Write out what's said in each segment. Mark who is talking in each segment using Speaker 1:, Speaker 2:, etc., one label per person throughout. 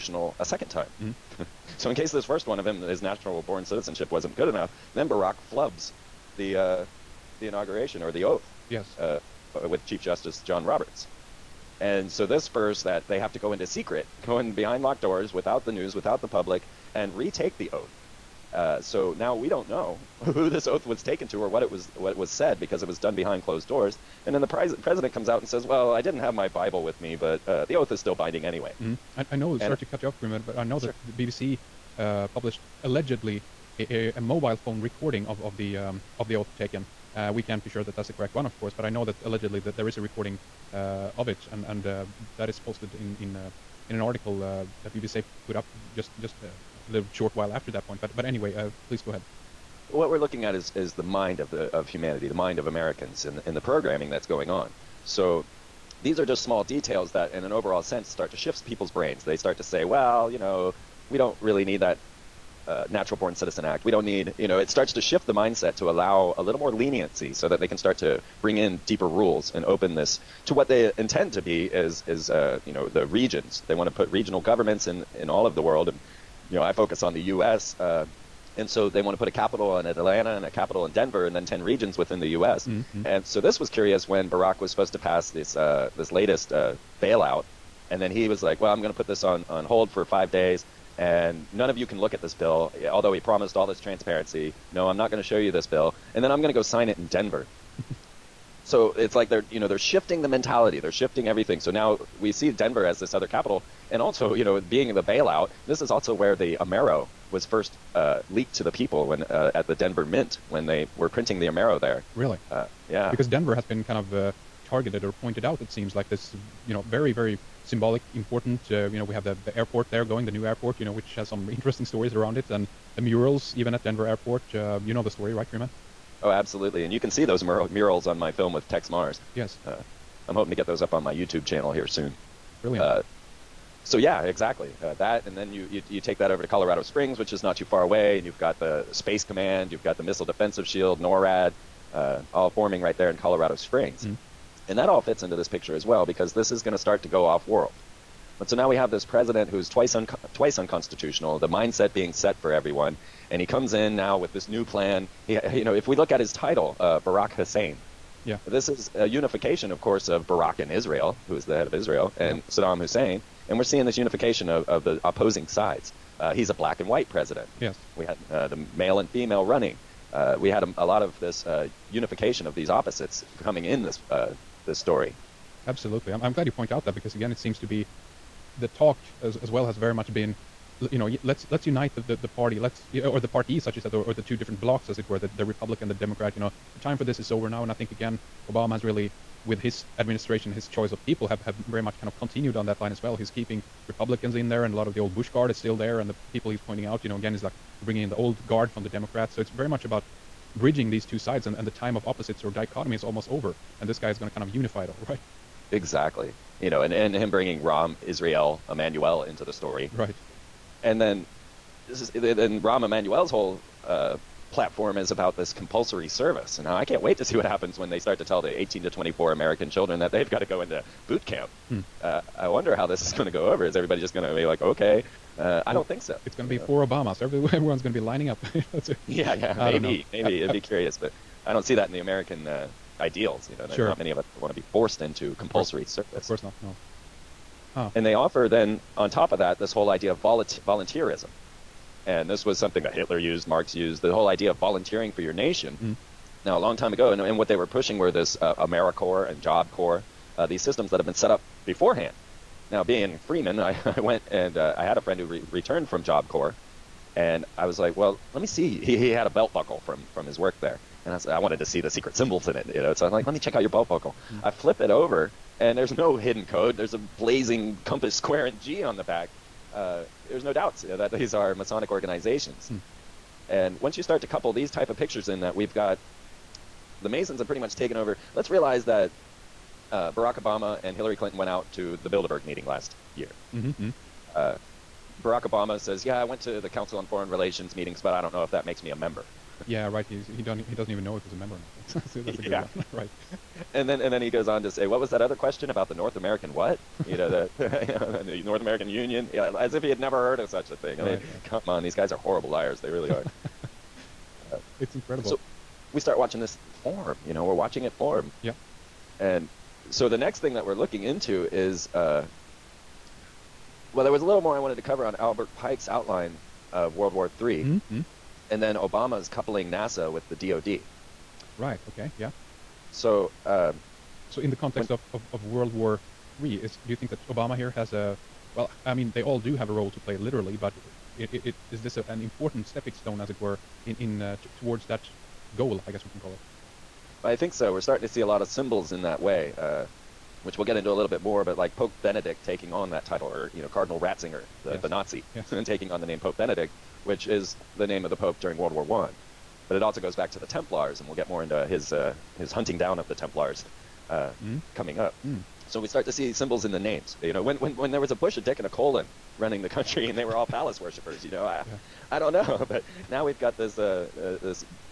Speaker 1: constitutional a second time.
Speaker 2: Mm-hmm.
Speaker 1: So in case this first one of him, his natural-born citizenship wasn't good enough, then Barack flubs the inauguration or the oath
Speaker 2: Yes.
Speaker 1: With Chief Justice John Roberts. And so this spurs that they have to go into secret, go in behind locked doors, without the news, without the public, and retake the oath. So now we don't know who this oath was taken to or what was said, because it was done behind closed doors. And then the president comes out and says, "Well, I didn't have my Bible with me, but the oath is still binding anyway."
Speaker 2: Mm-hmm. I know. Sorry to cut you off for a minute, but I know that the BBC published allegedly a mobile phone recording of the oath taken. We can't be sure that that's the correct one, of course, but I know that allegedly that there is a recording of it, and that is posted in an article that BBC put up just a little short while after that point. But anyway, please go ahead.
Speaker 1: What we're looking at is the mind of humanity, the mind of Americans in the programming that's going on. So these are just small details that, in an overall sense, start to shift people's brains. They start to say, well, we don't really need that Natural-Born Citizen Act. We don't need, it starts to shift the mindset to allow a little more leniency so that they can start to bring in deeper rules and open this to what they intend to be is the regions. They want to put regional governments in all of the world. And, I focus on the U.S., and so they want to put a capital in Atlanta and a capital in Denver and then 10 regions within the U.S.
Speaker 2: Mm-hmm.
Speaker 1: And so this was curious when Barack was supposed to pass this latest bailout. And then he was like, well, I'm going to put this on hold for 5 days. And none of you can look at this bill, although he promised all this transparency. No, I'm not going to show you this bill. And then I'm going to go sign it in Denver. So it's like they're shifting the mentality. They're shifting everything. So now we see Denver as this other capital. And also, being the bailout, this is also where the Amero was first leaked to the people when at the Denver Mint when they were printing the Amero there.
Speaker 2: Really?
Speaker 1: Yeah.
Speaker 2: Because Denver has been kind of targeted or pointed out, it seems like this, very, very symbolic, important. We have the airport there going, the new airport, which has some interesting stories around it, and the murals even at Denver Airport. You know the story, right, Freeman?
Speaker 1: Oh, absolutely. And you can see those murals on my film with Tex Mars.
Speaker 2: Yes.
Speaker 1: I'm hoping to get those up on my YouTube channel here soon.
Speaker 2: Brilliant.
Speaker 1: So yeah, exactly. That, and then you take that over to Colorado Springs, which is not too far away, and you've got the Space Command, you've got the Missile Defensive Shield, NORAD, all forming right there in Colorado Springs. Mm. And that all fits into this picture as well, because this is going to start to go off-world. But so now we have this president who's twice unconstitutional, the mindset being set for everyone, and he comes in now with this new plan. If we look at his title, Barack Hussein,
Speaker 2: yeah,
Speaker 1: this is a unification, of course, of Barack and Israel, who is the head of Israel, and Saddam Hussein, and we're seeing this unification of the opposing sides. He's a black and white president.
Speaker 2: Yes.
Speaker 1: We had the male and female running. We had a lot of this unification of these opposites coming in this story.
Speaker 2: Absolutely. I'm glad you point out that, because again, it seems to be the talk as well has very much been, let's unite the party, or the parties, such as that, or the two different blocks, as it were, the Republican, the Democrat. The time for this is over now, and I think again, Obama has really, with his administration, his choice of people, have very much kind of continued on that line as well. He's keeping Republicans in there, and a lot of the old Bush guard is still there, and the people he's pointing out, again, is like bringing in the old guard from the Democrats. So it's very much about bridging these two sides, and the time of opposites or dichotomy is almost over, and this guy is going to kind of unify it all, right?
Speaker 1: Exactly. And him bringing Rahm Israel Emanuel into the story.
Speaker 2: Right.
Speaker 1: And then Rahm Emanuel's whole platform is about this compulsory service. And now I can't wait to see what happens when they start to tell the 18 to 24 American children that they've got to go into boot camp. I wonder how this is going to go over. Is everybody just going to be like, okay? I don't think so.
Speaker 2: It's going to be for Obama, so everyone's going to be lining up.
Speaker 1: Yeah, maybe it'd be curious, but I don't see that in the American ideals.
Speaker 2: Sure.
Speaker 1: Not many of us want to be forced into compulsory service.
Speaker 2: Of course not. No.
Speaker 1: Huh. And they offer then, on top of that, this whole idea of volunteerism. And this was something that Hitler used, Marx used, the whole idea of volunteering for your nation. Now, a long time ago, and what they were pushing were this AmeriCorps and Job Corps, these systems that have been set up beforehand. Now, being Freeman, I went and I had a friend who returned from Job Corps, and I was like, well, let me see. He had a belt buckle from his work there. And I wanted to see the secret symbols in it, So I'm like, let me check out your belt buckle. I flip it over, and there's no hidden code. There's a blazing compass, square, and G on the back. There's no doubts that these are Masonic organizations. And once you start to couple these type of pictures in, that we've got the Masons have pretty much taken over. Let's realize that Barack Obama and Hillary Clinton went out to the Bilderberg meeting last year. Barack Obama says, yeah, I went to the Council on Foreign Relations meetings, but I don't know if that makes me a member.
Speaker 2: Yeah, right. He doesn't even know if he's a member or not. So that's a good
Speaker 1: Yeah.
Speaker 2: one. Right.
Speaker 1: And then he goes on to say, what was that other question about the North American what? The North American Union, yeah, as if he had never heard of such a thing. I mean,
Speaker 2: Right.
Speaker 1: come on, these guys are horrible liars. They really are.
Speaker 2: It's incredible.
Speaker 1: So we start watching this form. We're watching it form.
Speaker 2: Yeah.
Speaker 1: And so the next thing that we're looking into is, well, there was a little more I wanted to cover on Albert Pike's outline of World War III,
Speaker 2: Mm-hmm.
Speaker 1: and then Obama's coupling NASA with the DoD.
Speaker 2: Right. Okay. Yeah.
Speaker 1: So,
Speaker 2: So in the context of World War III, do you think that Obama here has a, well, I mean, they all do have a role to play literally, but is this an important stepping stone, as it were, towards that goal, I guess we can call it?
Speaker 1: I think so. We're starting to see a lot of symbols in that way, which we'll get into a little bit more, but like Pope Benedict taking on that title, or Cardinal Ratzinger, the Nazi, and taking on the name Pope Benedict, which is the name of the Pope during World War I. But it also goes back to the Templars, and we'll get more into his hunting down of the Templars coming up. So we start to see symbols in the names. When there was a Bush, a Dick, and a Colin running the country, and they were all palace worshippers. I don't know, but now we've got this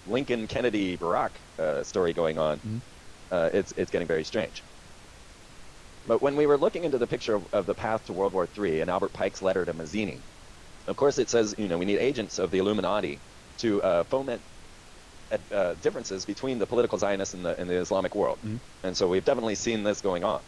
Speaker 1: Lincoln, Kennedy, Barack story going on. It's getting very strange. But when we were looking into the picture of the path to World War III and Albert Pike's letter to Mazzini, of course it says, we need agents of the Illuminati to foment differences between the political Zionists and the Islamic world. And so we've definitely seen this going on.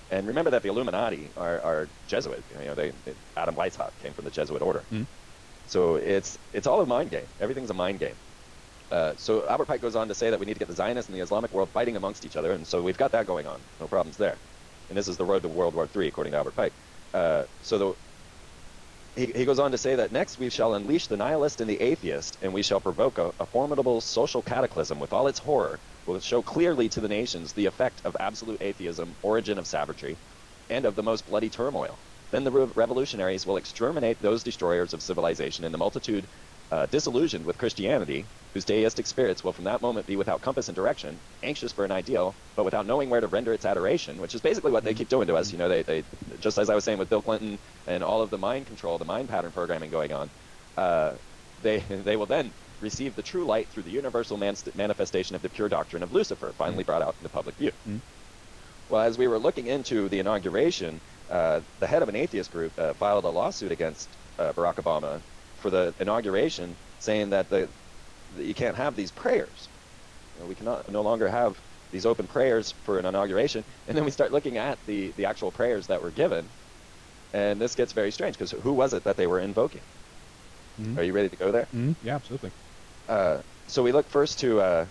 Speaker 1: And remember that the Illuminati are Jesuit. Adam Weishaupt came from the Jesuit order. So it's all a mind game. Everything's a mind game. So Albert Pike goes on to say that we need to get the Zionists and the Islamic world fighting amongst each other, and so we've got that going on. No problems there. And this is the road to World War III, according to Albert Pike. He goes on to say that next we shall unleash the nihilist and the atheist, and we shall provoke a formidable social cataclysm with all its horror, will show clearly to the nations the effect of absolute atheism, origin of savagery, and of the most bloody turmoil. Then the revolutionaries will exterminate those destroyers of civilization, and the multitude, disillusioned with Christianity, whose deistic spirits will from that moment be without compass and direction, anxious for an ideal, but without knowing where to render its adoration, which is basically what they keep doing to us. They just as I was saying with Bill Clinton and all of the mind control, the mind pattern programming going on, they will then receive the true light through the universal manifestation of the pure doctrine of Lucifer, finally brought out in the public view. Well, as we were looking into the inauguration, the head of an atheist group filed a lawsuit against Barack Obama for the inauguration, saying that you can't have these prayers. We cannot no longer have these open prayers for an inauguration. And then we start looking at the actual prayers that were given, and this gets very strange, because who was it that they were invoking? Are you ready to go there?
Speaker 2: Yeah, absolutely.
Speaker 1: So we look first to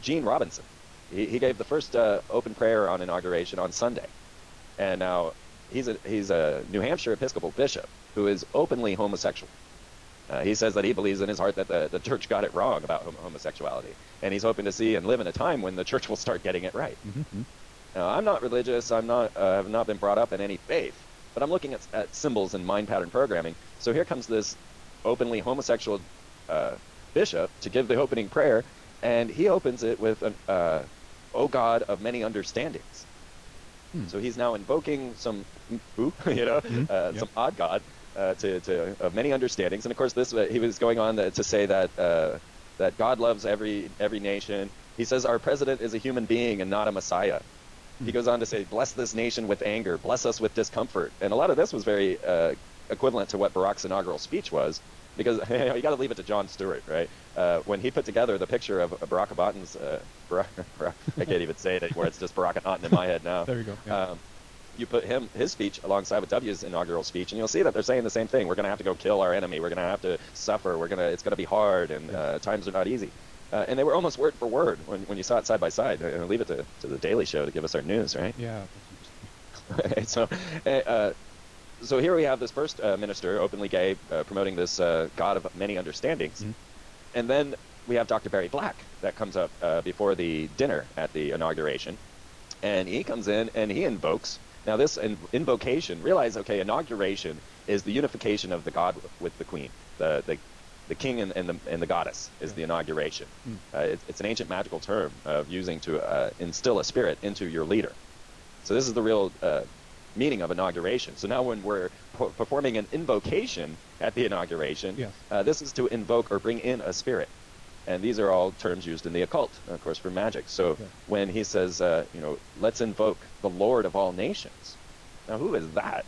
Speaker 1: Gene Robinson. He gave the first open prayer on inauguration on Sunday. And now he's a New Hampshire Episcopal bishop who is openly homosexual. He says that he believes in his heart that the church got it wrong about homosexuality, and he's hoping to see and live in a time when the church will start getting it right. Now, I'm not religious. Have not been brought up in any faith, but I'm looking at symbols and mind pattern programming. So here comes this openly homosexual bishop to give the opening prayer, and he opens it with "O God of many understandings." So he's now invoking some some odd god of many understandings, and of course he was going on to say that God loves every nation. He says our president is a human being and not a messiah. He goes on to say, bless this nation with anger, bless us with discomfort. And a lot of this was very equivalent to what Barack's inaugural speech was, because you got to leave it to Jon Stewart, right? When he put together the picture of Barack Obama's, I can't even say it anymore. It's just Barack Obama in my head now.
Speaker 2: There you go. Yeah.
Speaker 1: You put his speech alongside with W's inaugural speech, and you'll see that they're saying the same thing. We're going to have to go kill our enemy. We're going to have to suffer. It's going to be hard, and times are not easy. And they were almost word for word when you saw it side by side. Leave it to the Daily Show to give us our news, right?
Speaker 2: Yeah.
Speaker 1: So here we have this first minister, openly gay, promoting this God of many understandings. And then we have Dr. Barry Black that comes up before the dinner at the inauguration. And he comes in and he invokes. Now this invocation, realize, okay, inauguration is the unification of the God with the queen. The king and the goddess is the inauguration. It's an ancient magical term of using to instill a spirit into your leader. So this is the real meaning of inauguration. So now when we're performing an invocation at the inauguration, this is to invoke or bring in a spirit. And these are all terms used in the occult, of course, for magic. So when he says, let's invoke the Lord of all nations. Now, who is that?